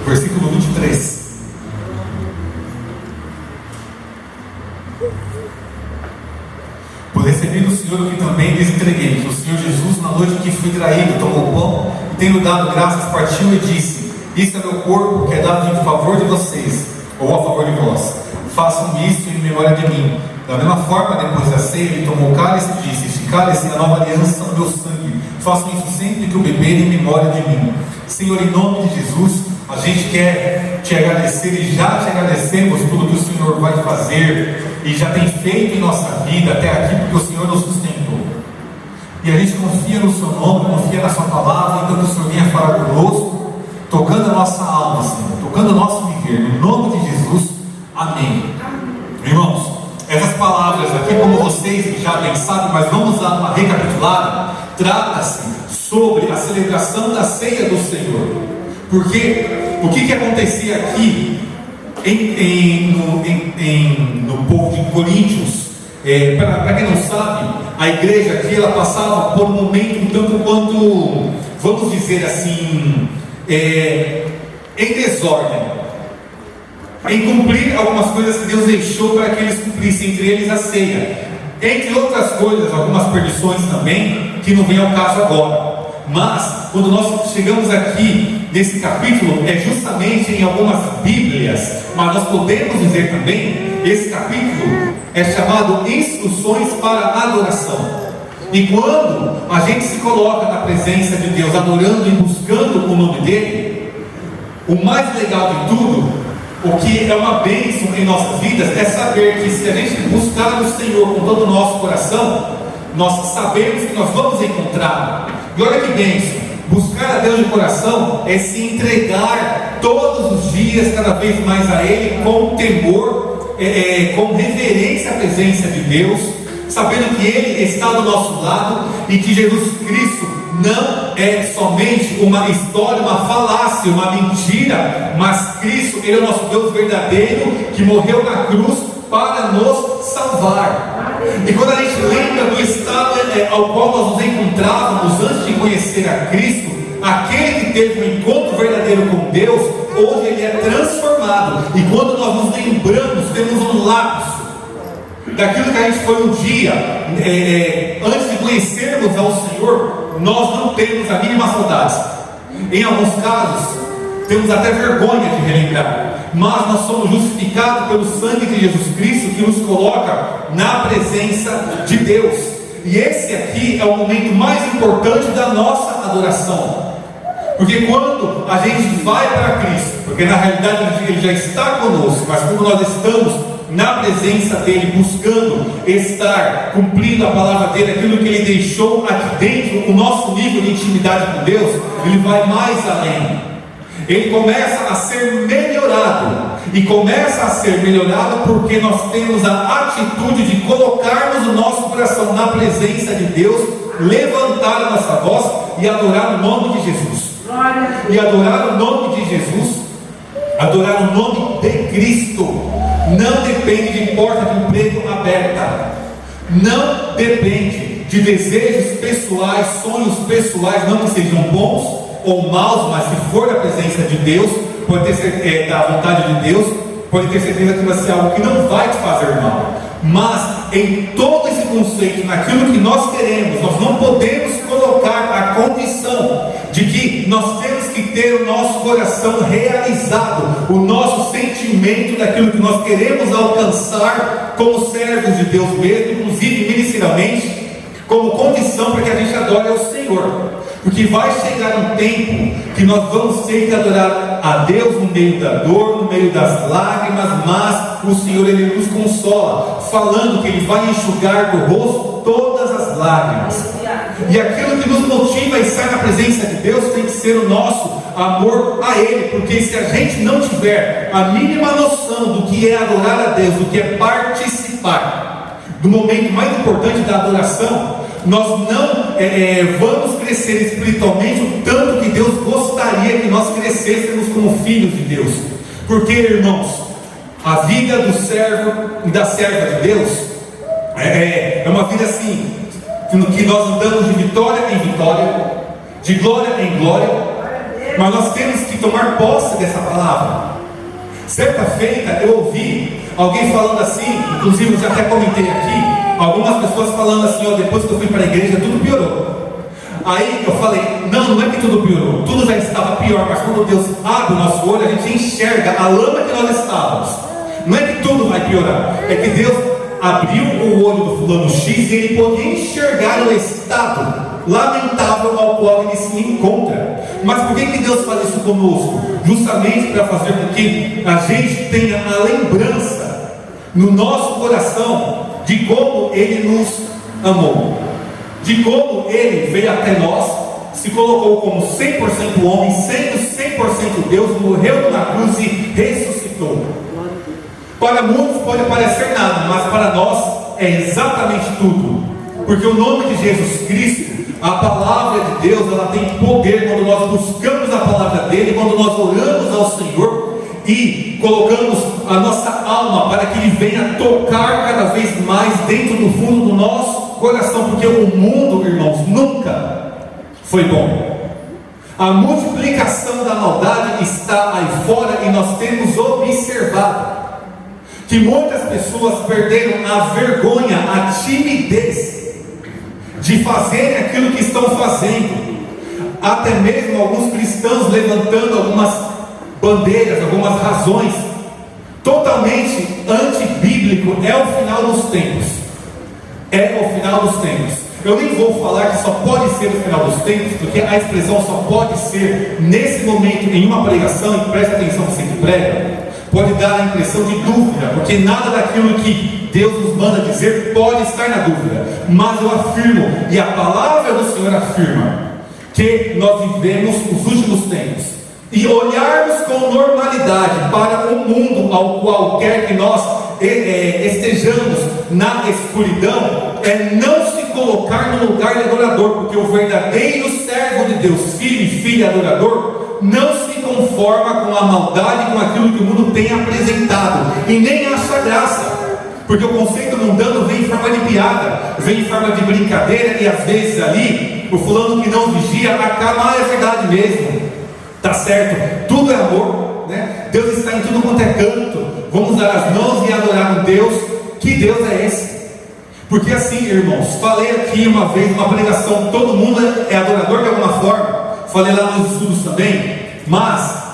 Versículo 23. Por receber do Senhor o que também lhes entreguei, que o Senhor Jesus, na noite em que fui traído, tomou o pão e, tendo dado graças, partiu e disse: Isto é meu corpo, que é dado em favor de vocês, ou a favor de vós. Façam isto em memória de mim. Da mesma forma, depois da ceia, ele tomou o cálice e disse: Este cálice é a nova aliança no meu sangue. Façam isso sempre que o beberem em memória de mim. Senhor, em nome de Jesus, a gente quer te agradecer e já te agradecemos por tudo que o Senhor vai fazer e já tem feito em nossa vida até aqui, porque o Senhor nos sustentou. E a gente confia no seu nome, confia na sua palavra, então que o Senhor venha falar conosco, tocando a nossa alma, Senhor, tocando o nosso viver, no nome de Jesus, amém. Irmãos, essas palavras aqui, como vocês já bem sabem, mas vamos dar uma recapitulada, trata-se sobre a celebração da ceia do Senhor. Porque o que acontecia aqui no povo de Coríntios, para quem não sabe, a igreja aqui ela passava por um momento um tanto quanto, vamos dizer assim, em desordem, em cumprir algumas coisas que Deus deixou para que eles cumprissem, entre eles a ceia, entre outras coisas, algumas perdições também, que não vem ao caso agora. Mas, quando nós chegamos aqui nesse capítulo, é justamente em algumas Bíblias, mas nós podemos dizer também, esse capítulo é chamado Instruções para a Adoração. E quando a gente se coloca na presença de Deus, adorando e buscando o nome dele, o mais legal de tudo, o que é uma bênção em nossas vidas, é saber que se a gente buscar o Senhor com todo o nosso coração, nós sabemos que nós vamos encontrá-lo. E olha que bênção, buscar a Deus de coração é se entregar todos os dias, cada vez mais a Ele, com temor, com reverência à presença de Deus, sabendo que Ele está do nosso lado e que Jesus Cristo não é somente uma história, uma falácia, uma mentira, mas Cristo, Ele é o nosso Deus verdadeiro, que morreu na cruz para nos salvar. E quando a gente lembra do estado ao qual nós nos encontrávamos antes de conhecer a Cristo, aquele que teve um encontro verdadeiro com Deus, hoje ele é transformado. E quando nós nos lembramos, temos um lapso daquilo que a gente foi um dia, antes de conhecermos ao Senhor, nós não temos a mínima saudade. Em alguns casos, temos até vergonha de relembrar. Mas nós somos justificados pelo sangue de Jesus Cristo, que nos coloca na presença de Deus. E esse aqui é o momento mais importante da nossa adoração. Porque quando a gente vai para Cristo, porque na realidade Ele já está conosco, mas quando nós estamos na presença dEle, buscando estar, cumprindo a palavra dEle, aquilo que Ele deixou aqui dentro, o nosso nível de intimidade com Deus, Ele vai mais além. Ele começa a ser melhorado, e começa a ser melhorado porque nós temos a atitude de colocarmos o nosso coração na presença de Deus, levantar a nossa voz e adorar o nome de Jesus. E adorar o nome de Jesus, adorar o nome de Cristo, não depende de porta de emprego aberta, não depende de desejos pessoais, sonhos pessoais, não que sejam bons ou maus, mas se for da presença de Deus, pode ter certeza, da vontade de Deus, pode ter certeza que vai ser algo que não vai te fazer mal. Mas em todo esse conceito, naquilo que nós queremos, nós não podemos colocar a condição de que nós temos que ter o nosso coração realizado, o nosso sentimento daquilo que nós queremos alcançar como servos de Deus mesmo, inclusive ministerialmente, como condição para que a gente adore ao Senhor. Porque vai chegar um tempo que nós vamos ter que adorar a Deus no meio da dor, no meio das lágrimas, mas o Senhor Ele nos consola, falando que Ele vai enxugar do rosto todas as lágrimas. E aquilo que nos motiva a estar na presença de Deus tem que ser o nosso amor a Ele, porque se a gente não tiver a mínima noção do que é adorar a Deus, do que é participar do momento mais importante da adoração, nós não vamos crescer espiritualmente o tanto que Deus gostaria que nós crescêssemos como filhos de Deus. Porque, irmãos, a vida do servo e da serva de Deus é uma vida assim, que nós andamos de vitória em vitória, de glória em glória, mas nós temos que tomar posse dessa palavra. Certa feita eu ouvi alguém falando assim, inclusive eu já até comentei aqui, algumas pessoas falando assim, ó, depois que eu fui para a igreja tudo piorou. Aí eu falei, não é que tudo piorou, tudo já estava pior, mas quando Deus abre o nosso olho, a gente enxerga a lama que nós estávamos. Não é que tudo vai piorar, é que Deus abriu o olho do fulano X e ele podia enxergar o estado lamentável ao qual ele se encontra. Mas por que Deus faz isso conosco? Justamente para fazer com que a gente tenha a lembrança no nosso coração de como Ele nos amou, de como Ele veio até nós, se colocou como 100% homem, sendo 100% Deus, morreu na cruz e ressuscitou. Para muitos pode parecer nada, mas para nós é exatamente tudo, porque o nome de Jesus Cristo, a palavra de Deus, ela tem poder quando nós buscamos a palavra dele, quando nós oramos ao Senhor e colocamos a nossa alma para que Ele venha tocar cada vez mais dentro do fundo do nosso coração, porque o mundo, irmãos, nunca foi bom. A multiplicação da maldade está aí fora e nós temos observado que muitas pessoas perderam a vergonha, a timidez de fazerem aquilo que estão fazendo. Até mesmo alguns cristãos levantando algumas bandeiras, algumas razões totalmente antibíblico. É o final dos tempos. É o final dos tempos. Eu nem vou falar que só pode ser o final dos tempos, porque a expressão só pode ser nesse momento em uma pregação, e preste atenção você que prega, pode dar a impressão de dúvida, porque nada daquilo que Deus nos manda dizer pode estar na dúvida. Mas eu afirmo, e a palavra do Senhor afirma, que nós vivemos os últimos tempos, e olharmos com normalidade para o mundo ao qual quer que nós estejamos na escuridão, é não se colocar no lugar de adorador, porque o verdadeiro servo de Deus, filho e filha adorador, não se conforma com a maldade, com aquilo que o mundo tem apresentado, e nem acha graça, porque o conceito mundano vem em forma de piada, vem em forma de brincadeira, e às vezes ali, o fulano que não vigia acaba, é verdade mesmo, tá certo, tudo é amor, né? Deus está em tudo quanto é canto, vamos dar as mãos e adorar um Deus. Que Deus é esse? Porque assim, irmãos, falei aqui uma vez, uma pregação, todo mundo é adorador de alguma forma, falei lá nos estudos também, mas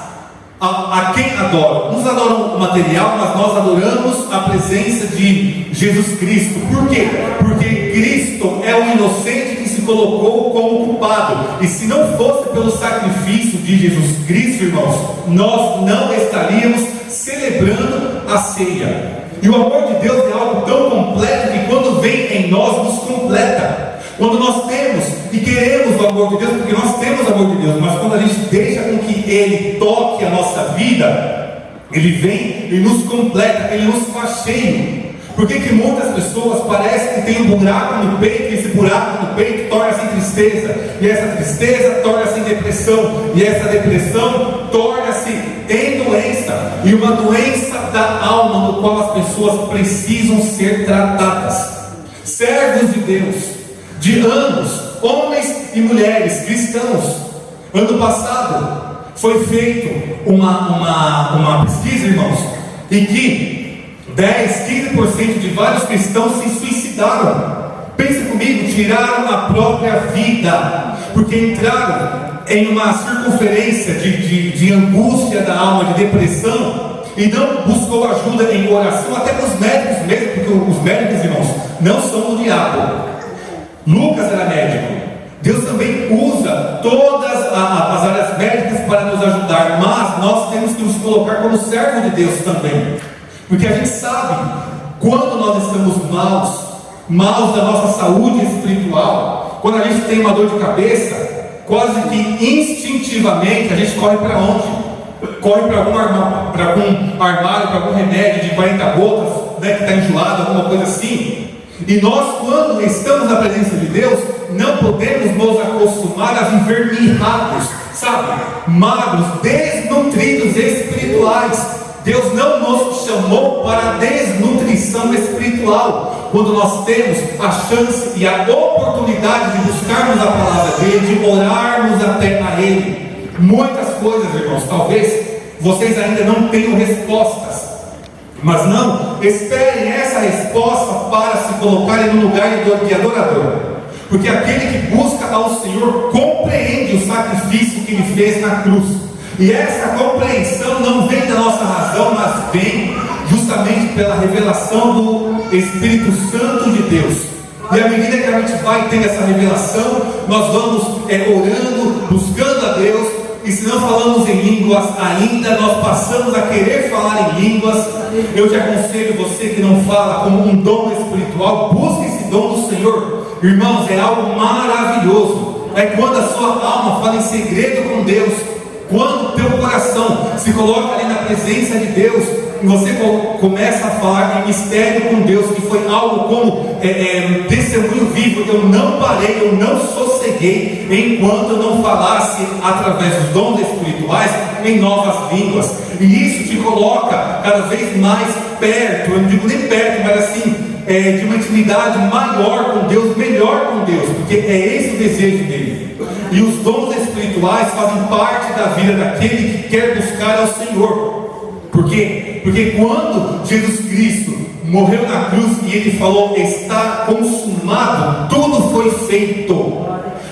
a quem adora? Uns adoram o material, mas nós adoramos a presença de Jesus Cristo. Por quê? Porque Cristo é o inocente que se colocou como culpado, e se não fosse pelo sacrifício de Jesus Cristo, irmãos, nós não estaríamos celebrando a ceia. E o amor de Deus é algo tão completo que quando vem em nós, nos completa. Quando nós temos e queremos o amor de Deus, porque nós temos o amor de Deus, mas quando a gente deixa com que Ele toque a nossa vida, Ele vem e nos completa, Ele nos faz cheio. Por que muitas pessoas parecem que tem um buraco no peito, e esse buraco no peito torna-se em tristeza, e essa tristeza torna-se em depressão, e essa depressão torna-se em doença, e uma doença da alma, no qual as pessoas precisam ser tratadas. Servos de Deus, de anos, homens e mulheres cristãos, ano passado foi feito uma pesquisa, irmãos, em que 10-15% de vários cristãos se suicidaram. Pense comigo, tiraram a própria vida, porque entraram em uma circunferência de angústia da alma, de depressão, e não buscou ajuda em oração, até com os médicos mesmo, porque os médicos, irmãos, não são do diabo. Lucas era médico. Deus também usa todas as áreas médicas para nos ajudar, mas nós temos que nos colocar como servo de Deus também, porque a gente sabe quando nós estamos maus da nossa saúde espiritual. Quando a gente tem uma dor de cabeça, quase que instintivamente a gente corre para onde? Corre para algum armário, para algum remédio de 40 gotas, né, que está enjoado, alguma coisa assim. E nós, quando estamos na presença de Deus, não podemos nos acostumar a viver mirrados, sabe? Magros, desnutridos espirituais. Deus não nos chamou para a desnutrição espiritual, quando nós temos a chance e a oportunidade de buscarmos a palavra dele, de orarmos até a ele. Muitas coisas, irmãos, talvez vocês ainda não tenham respostas, mas não esperem essa resposta para se colocarem no lugar de adorador, porque aquele que busca ao Senhor compreende o sacrifício que ele fez na cruz. E essa compreensão não vem da nossa razão, mas vem justamente pela revelação do Espírito Santo de Deus. E à medida que a gente vai tendo essa revelação, nós vamos orando, buscando a Deus. E se não falamos em línguas ainda, nós passamos a querer falar em línguas. Eu te aconselho, você que não fala como um dom espiritual, busque esse dom do Senhor. Irmãos, é algo maravilhoso. É quando a sua alma fala em segredo com Deus, quando o teu coração se coloca ali na presença de Deus, e você começa a falar em mistério com Deus, que foi algo como testemunho vivo. Eu não parei, eu não sosseguei, enquanto eu não falasse através dos dons espirituais em novas línguas. E isso te coloca cada vez mais perto, eu não digo nem perto, mas assim, de uma intimidade maior com Deus, melhor com Deus, porque é esse o desejo dele. E os dons espirituais fazem parte da vida daquele que quer buscar ao Senhor. Por quê? Porque quando Jesus Cristo morreu na cruz e ele falou, está consumado, tudo foi feito.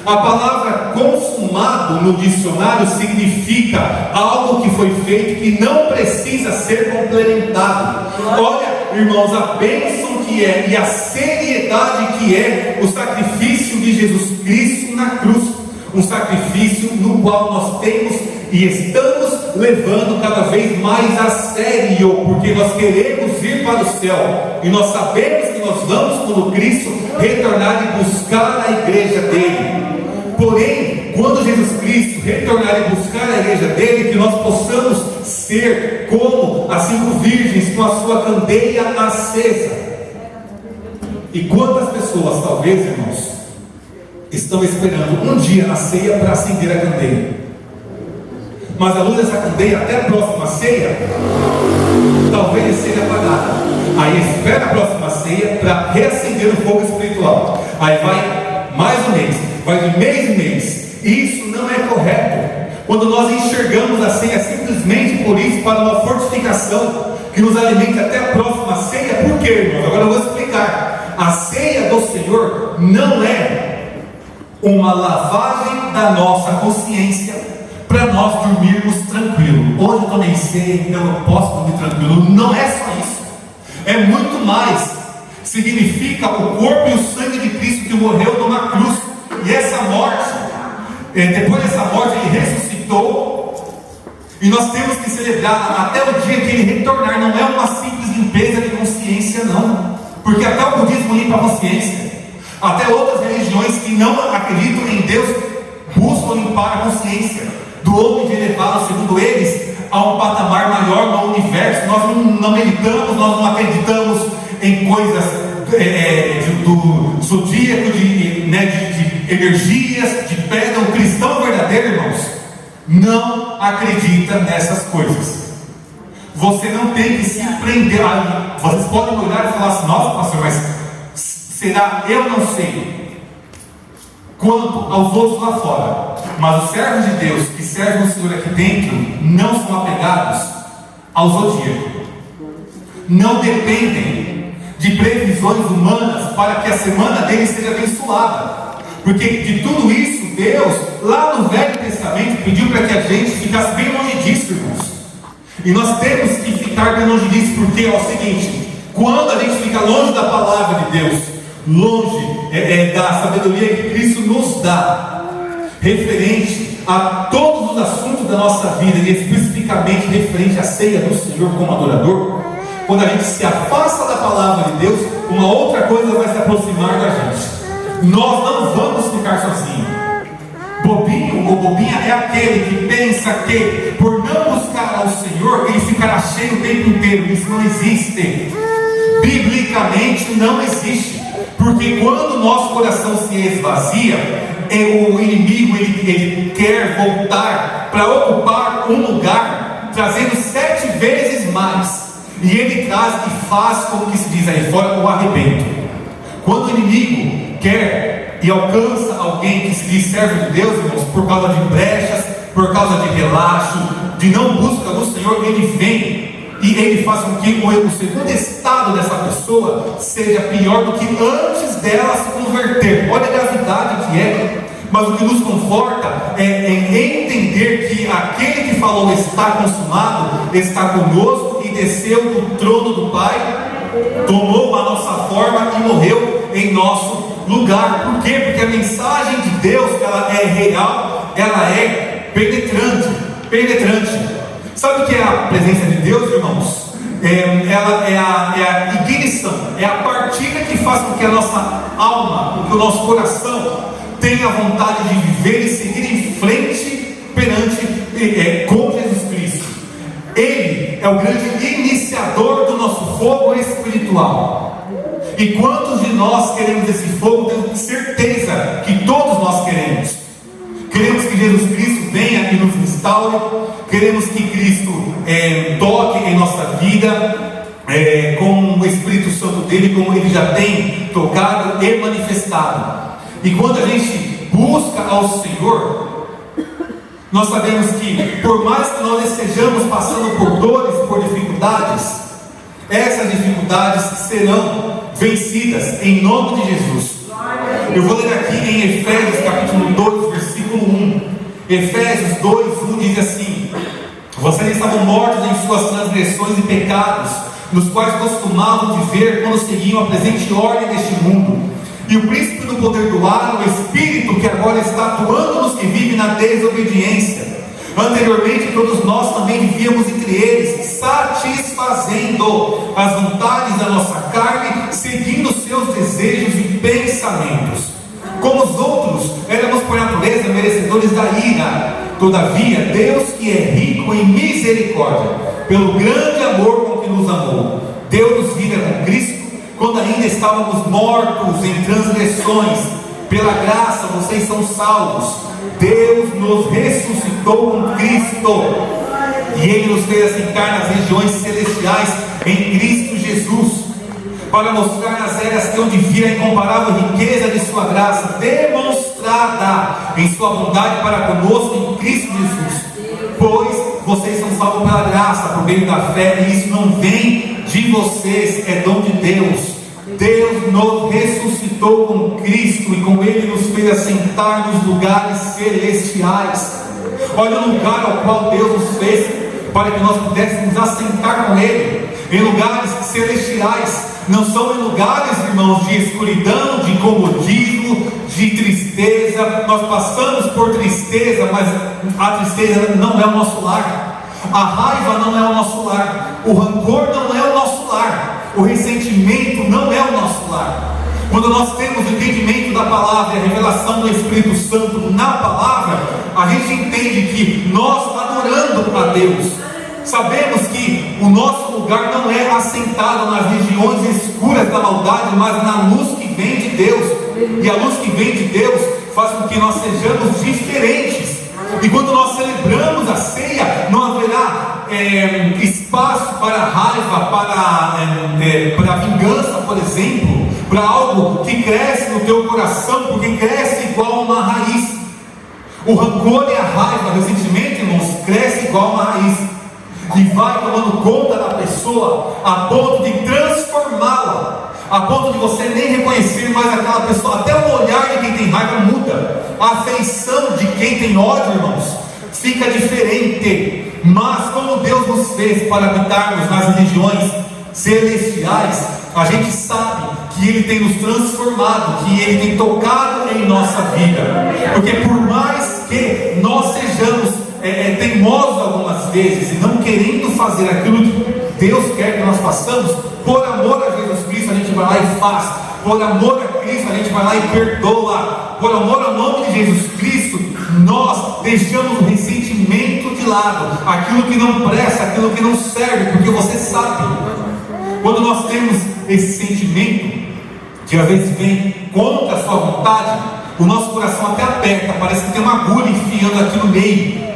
A palavra consumado no dicionário significa algo que foi feito e não precisa ser complementado. Olha, irmãos, a bênção que é e a seriedade que é o sacrifício de Jesus Cristo na cruz. Um sacrifício no qual nós temos e estamos levando cada vez mais a sério, porque nós queremos ir para o céu, e nós sabemos que nós vamos, quando Cristo retornar, e buscar a igreja dele. Porém, quando Jesus Cristo retornar e buscar a igreja dele, que nós possamos ser como as 5 virgens com a sua candeia acesa. E quantas pessoas, talvez, irmãos, estão esperando um dia na ceia para acender a candeia, mas a luz dessa candeia até a próxima ceia talvez seja apagada. Aí espera a próxima ceia para reacender o fogo espiritual. Aí vai mais um mês, vai de mês em mês. Isso não é correto. Quando nós enxergamos a ceia simplesmente por isso, para uma fortificação que nos alimente até a próxima ceia, por quê, irmãos? Agora eu vou explicar. A ceia do Senhor não é uma lavagem da nossa consciência para nós dormirmos tranquilo. Hoje eu tomei ceia, então eu posso dormir tranquilo. Não é só isso, é muito mais. Significa o corpo e o sangue de Cristo que morreu numa cruz, e essa morte, depois dessa morte ele ressuscitou, e nós temos que celebrar até o dia que ele retornar. Não é uma simples limpeza de consciência, não, porque até o budismo limpa a consciência. Até outras religiões que não acreditam em Deus buscam limpar a consciência do homem, de levá-lo, segundo eles, a um patamar maior no universo. Nós não meditamos, nós não acreditamos em coisas do zodíaco, de energias, de pedra. O cristão verdadeiro, irmãos, não acredita nessas coisas. Você não tem que se prender. Vocês podem olhar e falar assim, nossa, pastor, mas será? Eu não sei quanto aos outros lá fora, mas os servos de Deus que servem o Senhor aqui dentro não são apegados ao zodíaco, não dependem de previsões humanas para que a semana deles seja abençoada, porque de tudo isso Deus lá no Velho Testamento pediu para que a gente ficasse bem longe disso, irmãos. E nós temos que ficar bem longe disso, porque é o seguinte: quando a gente fica longe da palavra de Deus, longe da sabedoria que Cristo nos dá, referente a todos os assuntos da nossa vida, e especificamente referente à ceia do Senhor como adorador, quando a gente se afasta da palavra de Deus, uma outra coisa vai se aproximar da gente. Nós não vamos ficar sozinhos. Bobinho ou bobinha é aquele que pensa que por não buscar ao Senhor ele ficará cheio o tempo inteiro. Isso não existe. Biblicamente não existe. Porque quando o nosso coração se esvazia, o inimigo ele quer voltar para ocupar um lugar, trazendo 7 vezes mais. E ele traz e faz, como que se diz aí fora, o arrebento. Quando o inimigo quer e alcança alguém que se diz servo de Deus, irmãos, por causa de brechas, por causa de relaxo, de não busca do Senhor, ele vem e ele faz com que o segundo estado dessa pessoa seja pior do que antes dela se converter. Olha a gravidade que é. Mas o que nos conforta é entender que aquele que falou está consumado, está conosco e desceu do trono do Pai, tomou a nossa forma e morreu em nosso lugar. Por quê? Porque a mensagem de Deus, ela é real, ela é penetrante. Sabe o que é a presença de Deus, irmãos? Ela é a ignição, é a partilha que faz com que a nossa alma, com que o nosso coração tenha vontade de viver e seguir em frente com Jesus Cristo. Ele é o grande iniciador do nosso fogo espiritual. E quantos de nós queremos esse fogo? Tenho certeza que todos nós queremos. Queremos que Jesus Cristo venha e nos instaure. Queremos que Cristo toque em nossa vida com o Espírito Santo dele, como ele já tem tocado e manifestado. E quando a gente busca ao Senhor, nós sabemos que por mais que nós estejamos passando por dores, por dificuldades, essas dificuldades serão vencidas em nome de Jesus. Eu vou ler aqui em Efésios capítulo 2, versículo 1. Efésios 2, 1 diz assim: vocês estavam mortos em suas transgressões e pecados, nos quais costumavam viver quando seguiam a presente ordem deste mundo. E o príncipe do poder do ar, o Espírito que agora está atuando nos que vivem na desobediência. Anteriormente todos nós também vivíamos entre eles, satisfazendo as vontades da nossa carne, seguindo seus desejos e pensamentos. Como os outros, éramos por natureza merecedores da ira. Todavia, Deus, que é rico em misericórdia, pelo grande amor com que nos amou, deu-nos vida com Cristo, quando ainda estávamos mortos em transgressões. Pela graça vocês são salvos. Deus nos ressuscitou com Cristo, e Ele nos fez assentar nas regiões celestiais em Cristo Jesus, para mostrar nas eras que onde vira a incomparável riqueza de sua graça, demonstrada em sua bondade para conosco em Cristo Jesus. Pois vocês são salvos pela graça, por meio da fé, e isso não vem de vocês, é dom de Deus. Deus nos ressuscitou com Cristo e com Ele nos fez assentar nos lugares celestiais. Olha o lugar ao qual Deus nos fez, para que nós pudéssemos assentar com Ele, em lugares celestiais. Não são em lugares, irmãos, de escuridão, de comodismo, de tristeza. Nós passamos por tristeza, mas a tristeza não é o nosso lar. A raiva não é o nosso lar. O rancor não é o nosso lar. O ressentimento não é o nosso lar. Quando nós temos o entendimento da palavra e a revelação do Espírito Santo na palavra, a gente entende que nós, adorando a Deus, sabemos que o nosso lugar não é assentado nas regiões escuras da maldade, mas na luz que vem de Deus. E a luz que vem de Deus faz com que nós sejamos diferentes. E quando nós celebramos a ceia, não haverá espaço para raiva, para vingança, por exemplo, para algo que cresce no teu coração, porque cresce igual uma raiz. O rancor e a raiva, o ressentimento, irmãos, cresce igual uma raiz, e vai tomando conta da pessoa, a ponto de transformá-la, a ponto de você nem reconhecer mais aquela pessoa. Até o olhar de quem tem raiva muda, a afeição de quem tem ódio, irmãos, fica diferente. Mas como Deus nos fez para habitarmos nas regiões celestiais, a gente sabe que Ele tem nos transformado, que Ele tem tocado em nossa vida. Porque por mais que nós sejamos teimosos algumas vezes e não querendo fazer aquilo que Deus quer que nós façamos, por amor a Jesus Cristo a gente vai lá e faz. Por amor a Cristo a gente vai lá e perdoa. Por amor ao nome de Jesus Cristo, nós deixamos o ressentimento de lado, aquilo que não presta, aquilo que não serve, porque você sabe, quando nós temos esse sentimento, que às vezes vem contra a sua vontade, o nosso coração até aperta, parece que tem uma agulha enfiando aqui no meio,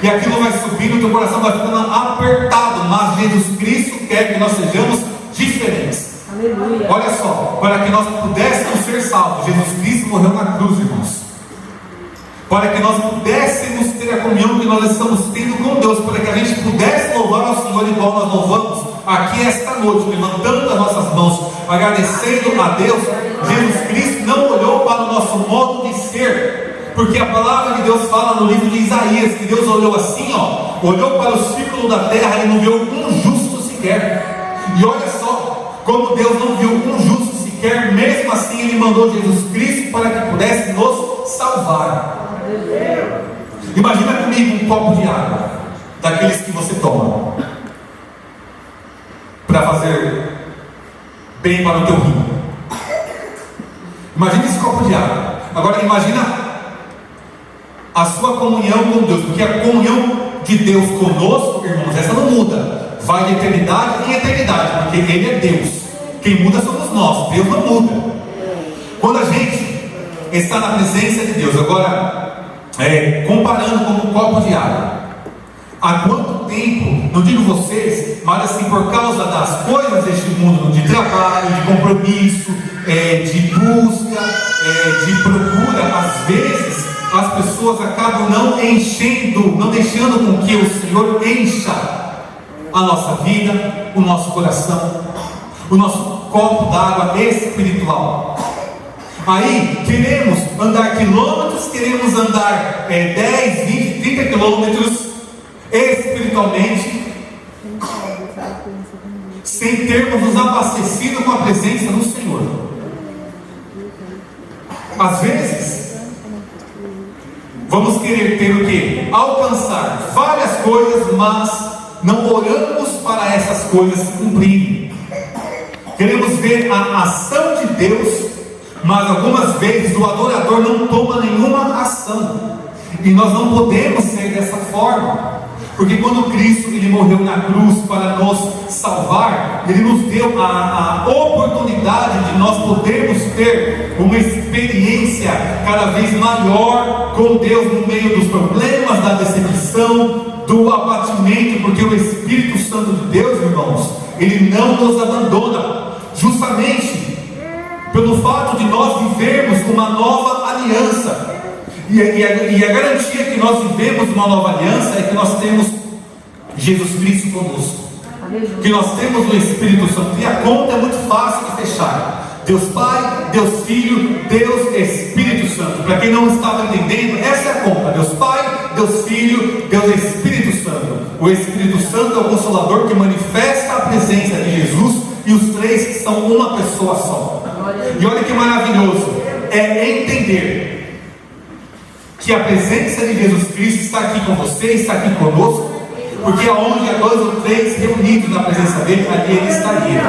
e aquilo vai subindo, o teu coração vai ficando apertado, mas Jesus Cristo quer que nós sejamos diferentes. Aleluia. Olha só, para que nós pudéssemos ser salvos, Jesus Cristo morreu na cruz, irmãos. Para que nós pudéssemos ter a comunhão que nós estamos tendo com Deus, para que a gente pudesse louvar ao Senhor igual nós louvamos aqui esta noite, levantando as nossas mãos, agradecendo a Deus. Jesus Cristo não olhou para o nosso modo de ser, porque a palavra de Deus fala no livro de Isaías, que Deus olhou assim, olhou para o círculo da terra e não viu um justo sequer. E olha só, como Deus não viu um justo sequer, mesmo assim Ele mandou Jesus Cristo para que pudesse nos salvar. Imagina comigo um copo de água, daqueles que você toma para fazer bem para o teu rim. Imagina esse copo de água. Agora imagina a sua comunhão com Deus, porque a comunhão de Deus conosco, irmãos, essa não muda, vai de eternidade em eternidade, porque Ele é Deus. Quem muda somos nós, Deus não muda. Quando a gente está na presença de Deus, agora comparando com um copo de água, há quanto tempo, não digo vocês, mas assim, por causa das coisas deste mundo, de trabalho, de compromisso, de busca, de procura, às vezes as pessoas acabam não deixando com que o Senhor encha a nossa vida, o nosso coração, o nosso copo d'água espiritual. Aí queremos andar quilômetros, queremos andar 10, 20, 30 quilômetros espiritualmente, sem termos nos abastecido com a presença do Senhor. Às vezes vamos querer ter o quê? Alcançar várias coisas, mas não oramos para essas coisas se cumprirem. Queremos ver a ação de Deus, mas algumas vezes o adorador não toma nenhuma ação. E nós não podemos ser dessa forma, porque quando Cristo Ele morreu na cruz para nos salvar, Ele nos deu a oportunidade de nós podermos ter uma experiência cada vez maior com Deus no meio dos problemas, da decepção, do abatimento, porque o Espírito Santo de Deus, irmãos, Ele não nos abandona, justamente pelo fato de nós vivermos uma nova aliança. E a garantia que nós vivemos uma nova aliança é que nós temos Jesus Cristo conosco, que nós temos o Espírito Santo. E a conta é muito fácil de fechar: Deus Pai, Deus Filho, Deus Espírito Santo. Para quem não estava entendendo, essa é a conta: Deus Pai, Deus Filho, Deus Espírito Santo. O Espírito Santo é o Consolador que manifesta a presença de Jesus, e os três são uma pessoa só. E olha que maravilhoso é entender que a presença de Jesus Cristo está aqui com você, está aqui conosco, porque aonde há 2 ou 3 reunidos na presença dele, ali ele estaria.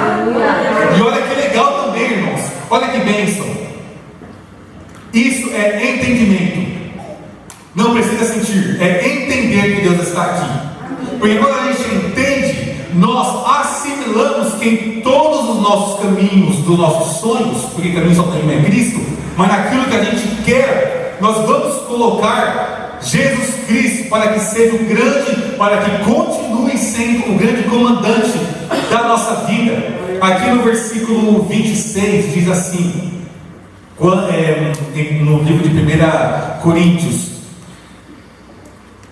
E olha que legal também, irmãos, olha que bênção. Isso é entendimento. Não precisa sentir, é entender que Deus está aqui. Porque quando a gente entende, nós assimilamos que em todos os nossos caminhos, dos nossos sonhos, porque caminho só tem é Cristo, mas naquilo que a gente quer, nós vamos colocar Jesus Cristo para que seja o grande, para que continue sendo o grande comandante da nossa vida. Aqui no versículo 26 diz assim, no livro de 1 Coríntios: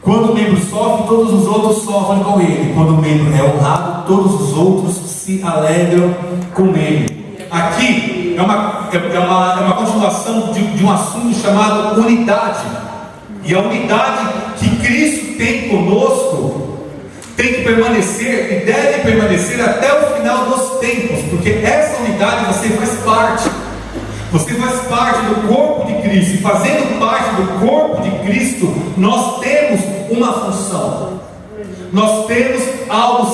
quando o membro sofre, todos os outros sofrem com ele. Quando o membro é honrado, todos os outros se alegram com ele. Aqui é uma continuação de um assunto chamado unidade. E a unidade que Cristo tem conosco tem que permanecer e deve permanecer até o final dos tempos, porque essa unidade você faz parte. Você faz parte do corpo de Cristo, e fazendo parte do corpo de Cristo, nós temos uma função. Nós temos algo,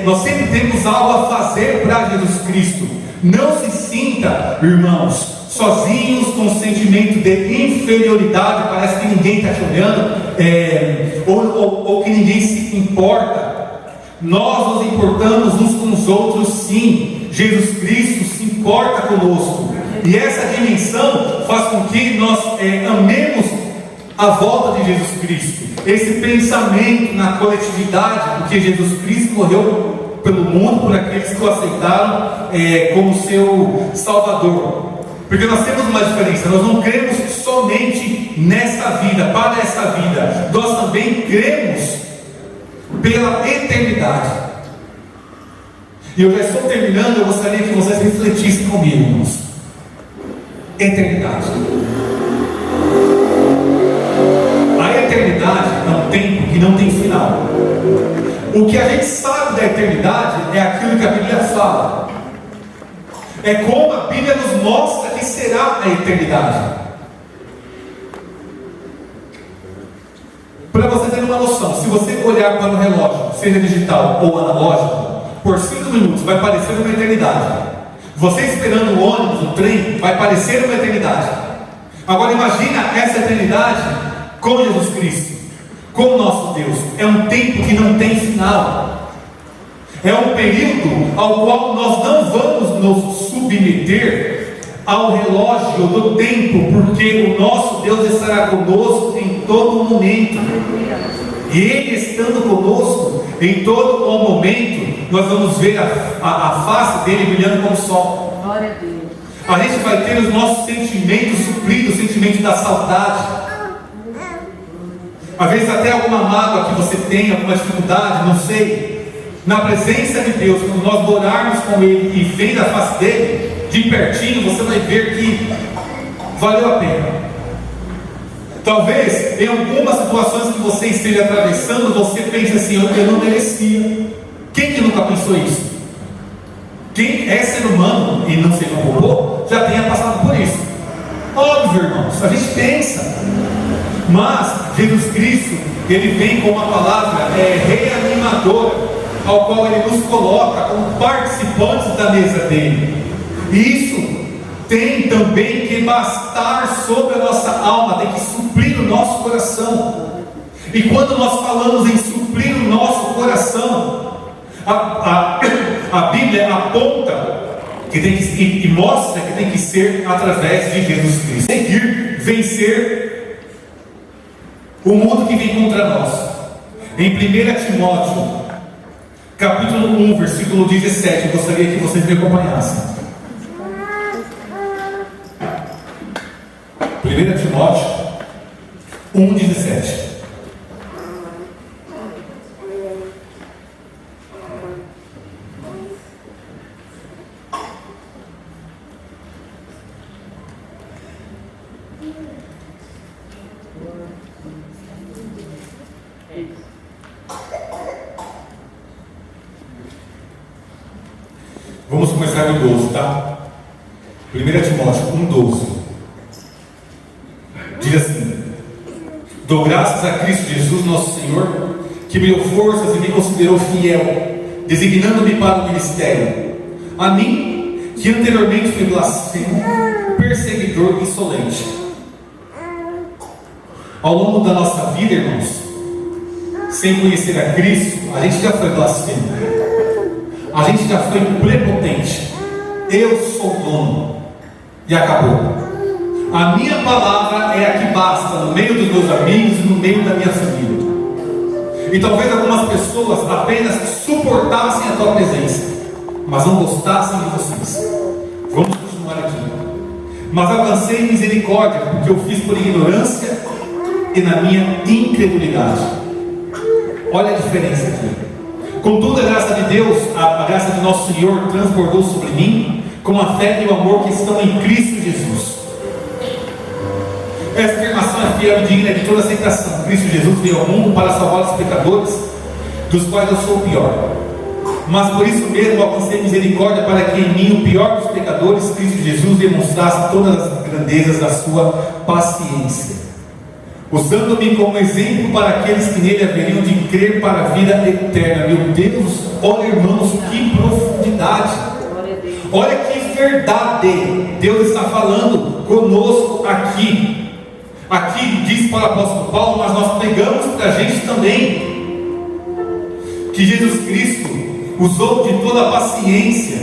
nós sempre temos algo a fazer para Jesus Cristo. Não se sinta, irmãos, sozinhos com um sentimento de inferioridade, parece que ninguém está te olhando, ou que ninguém se importa. Nós nos importamos uns com os outros, sim. Jesus Cristo se importa conosco. E essa dimensão faz com que nós amemos a volta de Jesus Cristo. Esse pensamento na coletividade, porque Jesus Cristo morreu pelo mundo, por aqueles que o aceitaram como seu Salvador. Porque nós temos uma diferença, nós não cremos somente nessa vida, para essa vida, nós também cremos pela eternidade. E eu já estou terminando, eu gostaria que vocês refletissem comigo, irmãos. Eternidade. A eternidade é um tempo que não tem final. O que a gente sabe da eternidade é aquilo que a Bíblia fala. É como a Bíblia nos mostra que será a eternidade. Para você ter uma noção, se você olhar para o relógio, seja digital ou analógico, por 5 minutos vai parecer uma eternidade. Você esperando o ônibus, o trem, vai parecer uma eternidade. Agora imagina essa eternidade com Jesus Cristo, com o nosso Deus. É um tempo que não tem final. É um período ao qual nós não vamos nos submeter ao relógio do tempo, porque o nosso Deus estará conosco em todo momento. E Ele estando conosco em todo o momento, nós vamos ver a face dele brilhando como o sol. Glória a Deus. A gente vai ter os nossos sentimentos supridos, o sentimento da saudade. Às vezes até alguma mágoa que você tem, alguma dificuldade, não sei. Na presença de Deus, quando nós orarmos com Ele e vendo a face dele, de pertinho, você vai ver que valeu a pena. Talvez em algumas situações que você esteja atravessando, você pense assim: eu não merecia. Quem que nunca pensou isso? Quem é ser humano e não ser um robô, já tenha passado por isso. Óbvio, irmãos, a gente pensa. Mas Jesus Cristo, Ele vem com uma palavra reanimadora, ao qual Ele nos coloca como participantes da mesa dele. E isso tem também que bastar sobre a nossa alma, tem que suprir o nosso coração. E quando nós falamos em suprir o nosso coração, a Bíblia aponta que tem que, e mostra que tem que ser através de Jesus Cristo. Conseguir vencer o mundo que vem contra nós. Em 1 Timóteo capítulo 1, versículo 17, eu gostaria que vocês me acompanhassem. 1 Timóteo 1,17. Vamos começar no 12, tá? 1 Timóteo 1,12 diz assim: dou graças a Cristo Jesus nosso Senhor, que me deu forças e me considerou fiel, designando-me para o ministério. A mim, que anteriormente fui blasfemo, perseguidor insolente. Ao longo da nossa vida, irmãos, sem conhecer a Cristo, a gente já foi blasfemo, a gente já foi prepotente. Eu sou dono, e acabou. A minha palavra é a que basta no meio dos meus amigos e no meio da minha família. E talvez algumas pessoas apenas suportassem a tua presença, mas não gostassem de vocês. Vamos continuar aqui. Mas alcancei misericórdia, porque eu fiz por ignorância e na minha incredulidade. Olha a diferença aqui. Contudo, a graça de Deus, a graça de nosso Senhor transbordou sobre mim, com a fé e o amor que estão em Cristo Jesus. Essa afirmação é fiel e digna de toda aceitação. Cristo Jesus veio ao mundo para salvar os pecadores, dos quais eu sou o pior. Mas por isso mesmo alcancei misericórdia, para que em mim, o pior dos pecadores, Cristo Jesus demonstrasse todas as grandezas da sua paciência, usando-me como exemplo para aqueles que nele haveriam de crer para a vida eterna. Meu Deus, olha, irmãos, que profundidade! Olha que verdade! Deus está falando conosco aqui. Aqui diz para o apóstolo Paulo, mas nós pregamos para a gente também, que Jesus Cristo usou de toda a paciência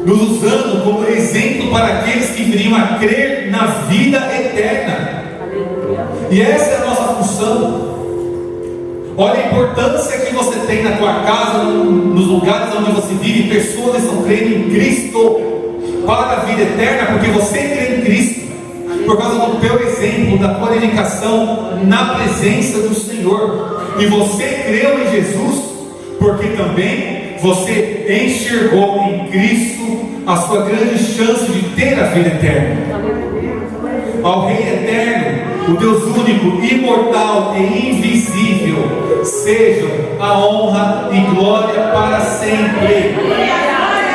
nos usando como exemplo para aqueles que viriam a crer na vida eterna. E essa é a nossa função. Olha a importância que você tem na tua casa, nos lugares onde você vive. Pessoas estão crendo em Cristo para a vida eterna, porque você crê em Cristo, por causa do teu exemplo, da tua dedicação na presença do Senhor. E você creu em Jesus, porque também você enxergou em Cristo a sua grande chance de ter a vida eterna. Ao Rei eterno, o Deus único, imortal e invisível, sejam a honra e glória para sempre.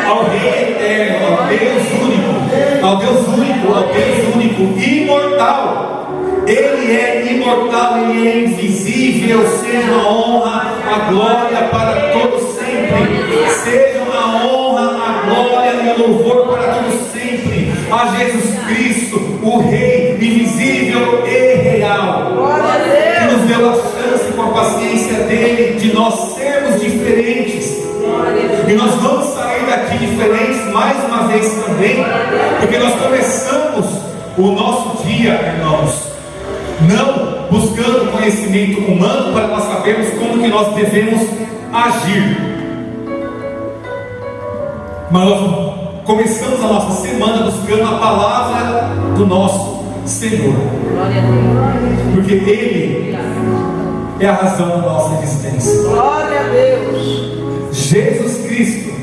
Ao Rei eterno, ao Deus único, ao Deus único, ao Deus único, imortal. Ele é imortal, Ele é invisível. Seja a honra, a glória para todos sempre. Sejam a honra, a glória e o louvor para todos sempre a Jesus Cristo, o Rei invisível e real, que nos deu a chance, com a paciência dele, de nós sermos diferentes. E nós vamos sair daqui diferentes mais uma vez também, porque nós começamos o nosso dia, irmãos, não buscando conhecimento humano para nós sabermos como que nós devemos agir, mas nós começamos a nossa semana buscando a palavra do nosso Senhor, porque Ele é a razão da nossa existência. Glória a Deus. Jesus Cristo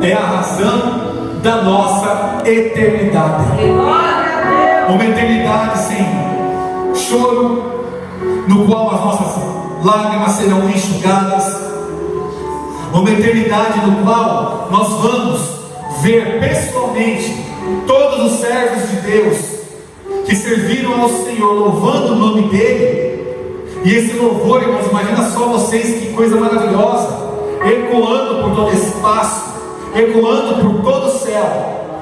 é a razão da nossa eternidade. Glória a Deus. Uma eternidade sem choro, no qual as nossas lágrimas serão enxugadas. Uma eternidade no qual nós vamos ver pessoalmente todos os servos de Deus que serviram ao Senhor, louvando o nome dEle. E esse louvor, irmãos, imagina só vocês, que coisa maravilhosa, ecoando por todo o espaço, ecoando por todo o céu,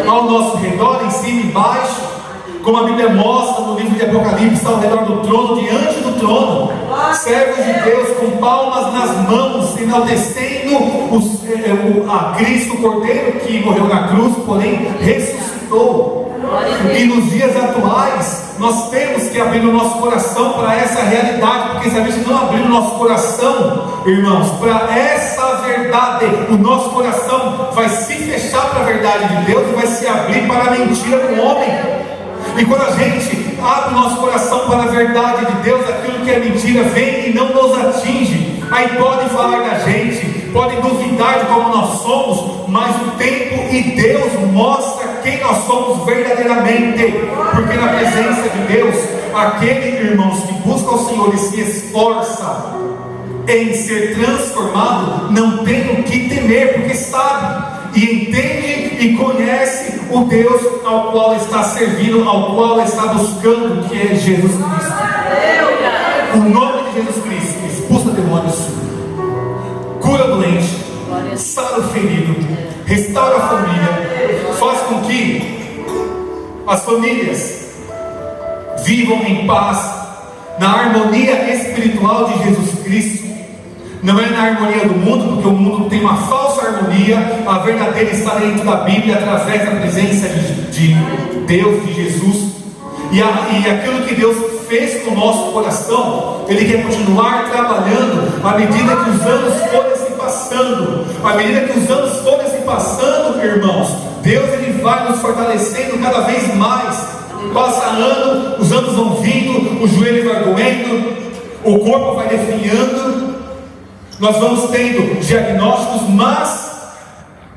ao nosso redor, em cima e embaixo, como a Bíblia mostra no livro de Apocalipse, ao redor do trono, diante do trono, servos de Deus com palmas nas mãos, enaltecendo a Cristo, o Cordeiro que morreu na cruz, porém ressuscitou. E nos dias atuais, nós temos que abrir o nosso coração para essa realidade, porque se a gente não abrir o nosso coração, irmãos, para essa verdade, o nosso coração vai se fechar para a verdade de Deus e vai se abrir para a mentira do homem. E quando a gente abre o nosso coração para a verdade de Deus, aquilo que é mentira vem e não nos atinge. Aí podem falar da gente, podem duvidar de como nós somos, mas o tempo e Deus mostra quem nós somos verdadeiramente. Porque na presença de Deus, aquele, irmãos, que busca o Senhor e se esforça em ser transformado, não tem o que temer, porque sabe e entende e conhece o Deus ao qual está servindo, ao qual está buscando, que é Jesus Cristo. O nome de Jesus Cristo expulsa demônios, cura o doente, sara o ferido, restaura a família, faz com que as famílias vivam em paz, na harmonia espiritual de Jesus Cristo. Não é na harmonia do mundo, porque o mundo tem uma falsa harmonia. A verdadeira está dentro da Bíblia, através da presença de Deus, de Jesus. E aquilo que Deus fez no nosso coração, Ele quer continuar trabalhando à medida que os anos forem se passando. À medida que os anos forem se passando, irmãos, Deus Ele vai nos fortalecendo cada vez mais. Passa ano, os anos vão vindo, o joelho vai doendo, o corpo vai definhando. Nós vamos tendo diagnósticos, mas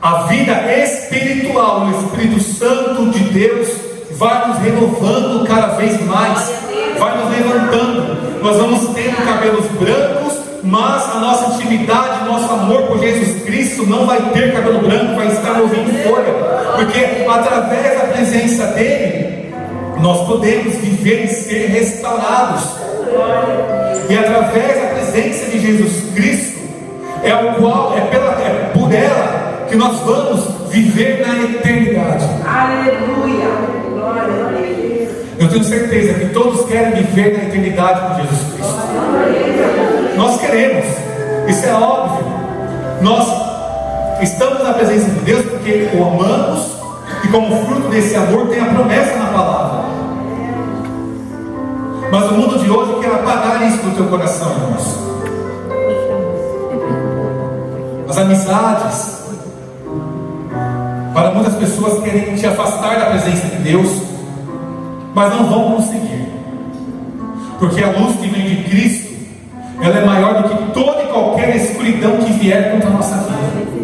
a vida espiritual, o Espírito Santo de Deus vai nos renovando cada vez mais, vai nos levantando. Nós vamos tendo cabelos brancos, mas a nossa intimidade, nosso amor por Jesus Cristo não vai ter cabelo branco, vai estar ouvindo folha, porque através da presença dEle, nós podemos viver e ser restaurados. E através da presença de Jesus Cristo, é por ela que nós vamos viver na eternidade. Aleluia. Glória a Deus. Eu tenho certeza que todos querem viver na eternidade com Jesus Cristo. Nós queremos, isso é óbvio. Nós Estamos na presença de Deus porque o amamos e como fruto desse amor tem a promessa na palavra. Mas o mundo de hoje quer apagar isso do teu coração, irmãos. As amizades, para muitas pessoas, querem te afastar da presença de Deus, mas não vão conseguir, porque a luz que vem de Cristo, ela é maior do que toda e qualquer escuridão que vier contra a nossa vida.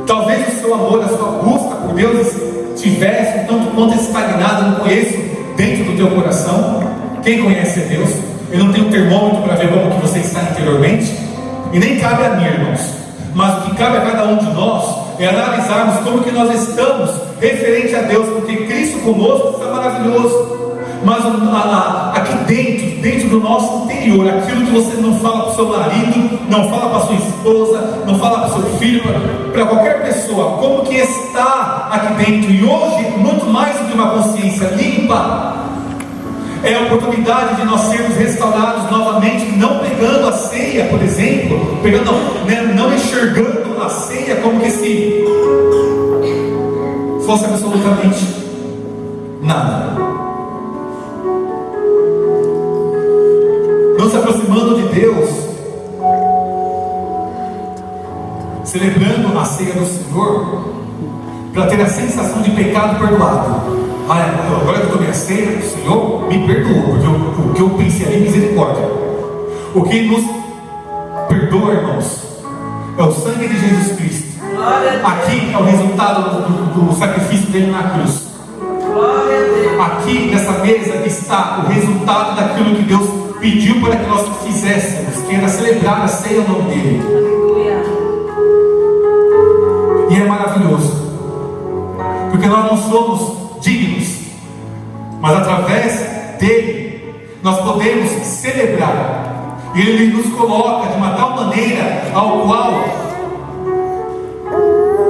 Talvez o seu amor, a sua busca por Deus estivesse um tanto quanto estagnado, não conheço, dentro do teu coração. Quem conhece a Deus? Eu não tenho um termômetro para ver como que você está interiormente, e nem cabe a mim, irmãos, mas o que cabe a cada um de nós é analisarmos como que nós estamos referente a Deus, porque Cristo conosco está maravilhoso, mas aqui dentro do nosso interior, aquilo que você não fala para o seu marido, não fala para a sua esposa, não fala para o seu filho, para qualquer pessoa, como que está aqui dentro. E hoje, muito mais do que uma consciência limpa, é a oportunidade de nós sermos restaurados novamente, não pegando a ceia, por exemplo, não enxergando a ceia como que se fosse absolutamente nada. Nos aproximando de Deus, celebrando a ceia do Senhor, para ter a sensação de pecado perdoado. Agora que eu tomei a ceia, o Senhor me perdoou, porque o que eu pensei ali é misericórdia. O que nos perdoa, irmãos, é o sangue de Jesus Cristo. Aqui é o resultado do sacrifício dele na cruz. Aqui nessa mesa está o resultado daquilo que Deus pediu para que nós fizéssemos, que era celebrar a ceia ao nome dele. E é maravilhoso, porque nós não somos dignos, mas através dele nós podemos celebrar. E ele nos coloca de uma tal maneira ao qual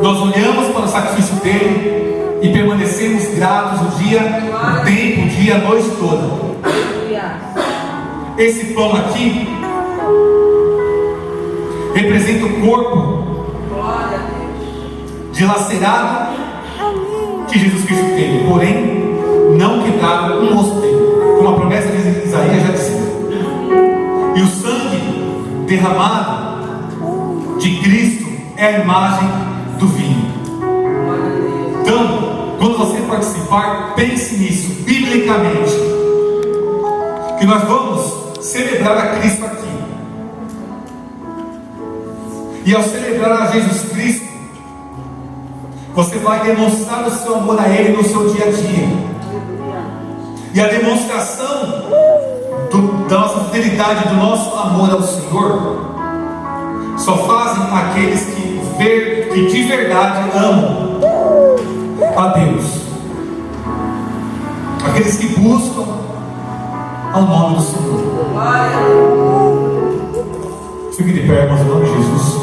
nós olhamos para o sacrifício dele e permanecemos gratos o tempo, o dia, a noite toda. Esse pão aqui representa o corpo dilacerado que Jesus Cristo teve, porém não quebrado um osso dele, como a promessa de Isaías já dizia. E o sangue derramado de Cristo é a imagem do vinho. Então, quando você participar, pense nisso, biblicamente, que nós vamos celebrar a Cristo aqui. E ao celebrar a Jesus Cristo, você vai demonstrar o seu amor a Ele no seu dia a dia. E a demonstração da nossa fidelidade, do nosso amor ao Senhor, só fazem aqueles que de verdade amam a Deus, aqueles que buscam ao nome do Senhor. Fique de pé, irmãos, em nome de Jesus.